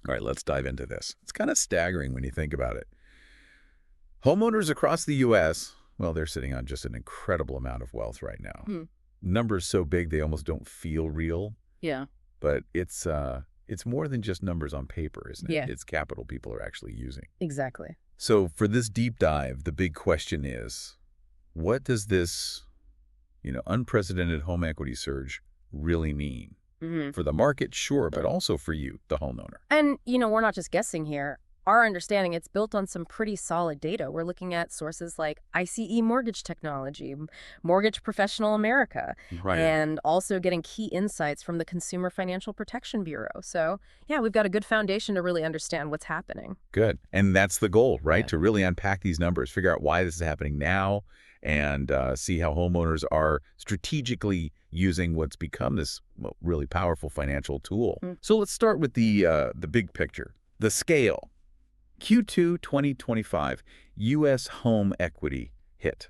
All right, let's dive into this. It's kind of staggering when you think about it. Homeowners across the U.S., well, they're sitting on just an incredible amount of wealth right now. Numbers so big they almost don't feel real. Yeah. But it's more than just numbers on paper, isn't it? Yeah. It's capital people are actually using. Exactly. So for this deep dive, the big question is, what does this, unprecedented home equity surge really mean? For the market, sure, but also for you, the homeowner. And, we're not just guessing here. Our understanding, it's built on some pretty solid data. We're looking at sources like ICE Mortgage Technology, Mortgage Professional America, Right. and also getting key insights from the Consumer Financial Protection Bureau. So, yeah, we've got a good foundation to really understand what's happening. Good. And that's the goal, right? Yeah. To really unpack these numbers, figure out why this is happening now, and see how homeowners are strategically using what's become this really powerful financial tool. So let's start with the big picture, the scale. Q2 2025 U.S. home equity hit.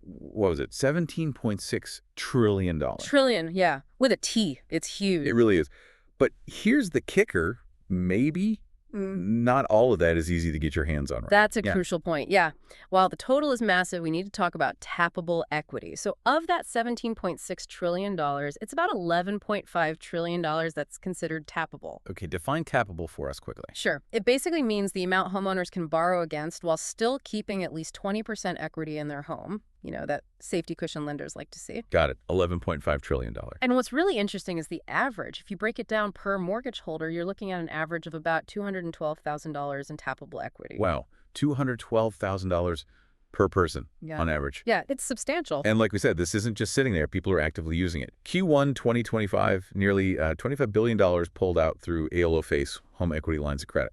What was it? $17.6 trillion. Trillion, yeah. With a T. It's huge. It really is. But here's the kicker, maybe not all of that is easy to get your hands on right. That's a crucial point, yeah. While the total is massive, we need to talk about tappable equity. So of that $17.6 trillion, it's about $11.5 trillion that's considered tappable. Okay, define tappable for us quickly. Sure. It basically means the amount homeowners can borrow against while still keeping at least 20% equity in their home. That safety cushion lenders like to see. Got it. $11.5 trillion. And what's really interesting is the average. If you break it down per mortgage holder, you're looking at an average of about $212,000 in tappable equity. Wow. $212,000 per person on average. Yeah, it's substantial. And like we said, this isn't just sitting there. People are actively using it. Q1 2025, nearly $25 billion pulled out through ALO-FACE home equity lines of credit.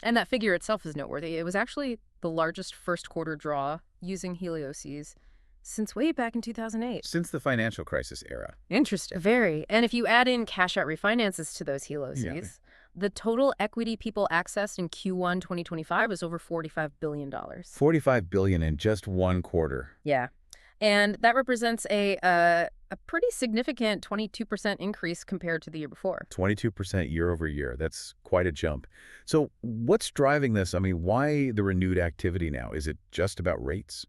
And that figure itself is noteworthy. It was actually the largest first quarter draw using HELOCs since way back in 2008. Since the financial crisis era. Interesting. Very. And if you add in cash-out refinances to those HELOCs, the total equity people accessed in Q1 2025 was over $45 billion. $45 billion in just one quarter. Yeah. And that represents a pretty significant 22% increase compared to the year before. 22% year over year. That's quite a jump. So what's driving this? I mean, why the renewed activity now? Is it just about rates?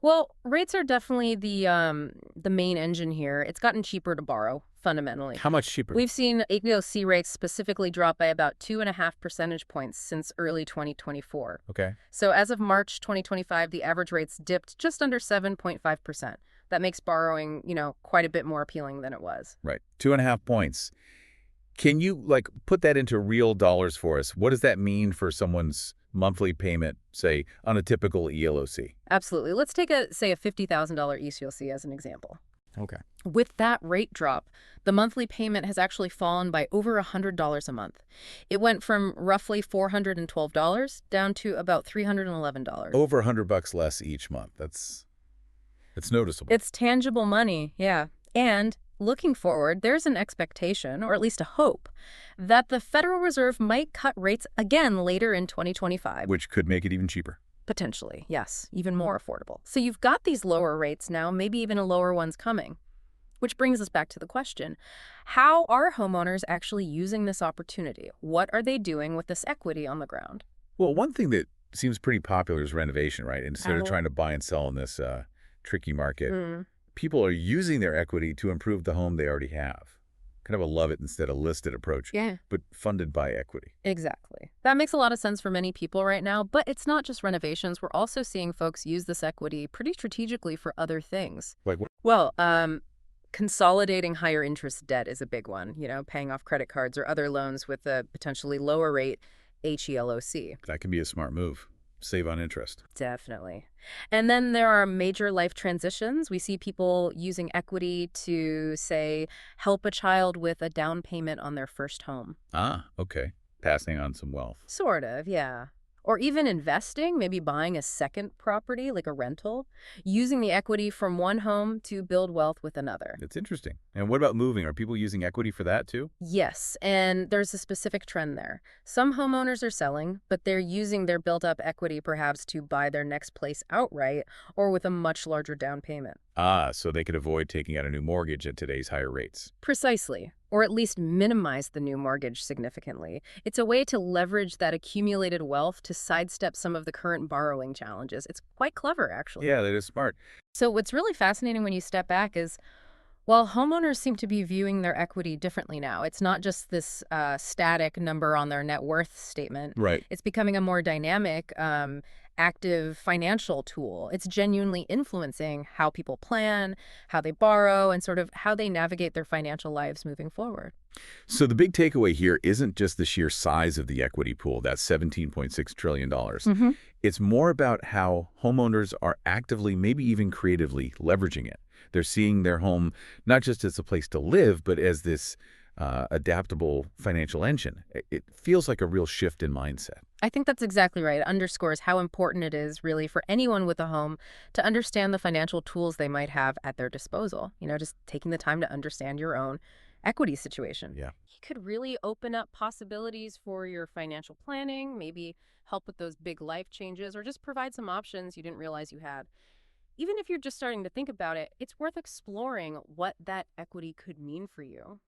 Well, rates are definitely the main engine here. It's gotten cheaper to borrow, fundamentally. How much cheaper? We've seen HELOC rates specifically drop by about 2.5 percentage points since early 2024. Okay. So as of March 2025, the average rates dipped just under 7.5%. That makes borrowing, quite a bit more appealing than it was. Right. 2.5 points. Can you, put that into real dollars for us? What does that mean for someone's monthly payment, say, on a typical ELOC? Absolutely. Let's take say a $50,000 ELOC as an example. Okay. With that rate drop, the monthly payment has actually fallen by over $100 a month. It went from roughly $412 down to about $311. Over $100 less each month. That's noticeable. It's tangible money, yeah. And looking forward, there's an expectation, or at least a hope, that the Federal Reserve might cut rates again later in 2025. Which could make it even cheaper. Potentially, yes, even more affordable. So you've got these lower rates now, maybe even lower ones coming. Which brings us back to the question, how are homeowners actually using this opportunity? What are they doing with this equity on the ground? Well, one thing that seems pretty popular is renovation, right? Instead of trying to buy and sell in this tricky market, people are using their equity to improve the home they already have. Kind of a love it instead of listed approach, but funded by equity. Exactly. That makes a lot of sense for many people right now, but it's not just renovations. We're also seeing folks use this equity pretty strategically for other things. Like what? Well, consolidating higher interest debt is a big one, paying off credit cards or other loans with a potentially lower rate HELOC. That can be a smart move. Save on interest. Definitely. And then there are major life transitions. We see people using equity to, say, help a child with a down payment on their first home. Ah, okay. Passing on some wealth. Sort of, yeah. Or even investing, maybe buying a second property, like a rental, using the equity from one home to build wealth with another. That's interesting. And what about moving? Are people using equity for that too? Yes, and there's a specific trend there. Some homeowners are selling, but they're using their built-up equity perhaps to buy their next place outright or with a much larger down payment. So they could avoid taking out a new mortgage at today's higher rates. Precisely, or at least minimize the new mortgage significantly. It's a way to leverage that accumulated wealth to sidestep some of the current borrowing challenges. It's quite clever, actually. Yeah, that is smart. So what's really fascinating when you step back is, while homeowners seem to be viewing their equity differently now, it's not just this static number on their net worth statement. Right. It's becoming a more dynamic, active financial tool. It's genuinely influencing how people plan, how they borrow, and sort of how they navigate their financial lives moving forward. So the big takeaway here isn't just the sheer size of the equity pool, that's $17.6 trillion. Mm-hmm. It's more about how homeowners are actively, maybe even creatively, leveraging it. They're seeing their home not just as a place to live, but as this adaptable financial engine. It feels like a real shift in mindset. I think that's exactly right. It underscores how important it is, really, for anyone with a home to understand the financial tools they might have at their disposal. Just taking the time to understand your own equity situation. Yeah. It could really open up possibilities for your financial planning, maybe help with those big life changes, or just provide some options you didn't realize you had. Even if you're just starting to think about it, it's worth exploring what that equity could mean for you.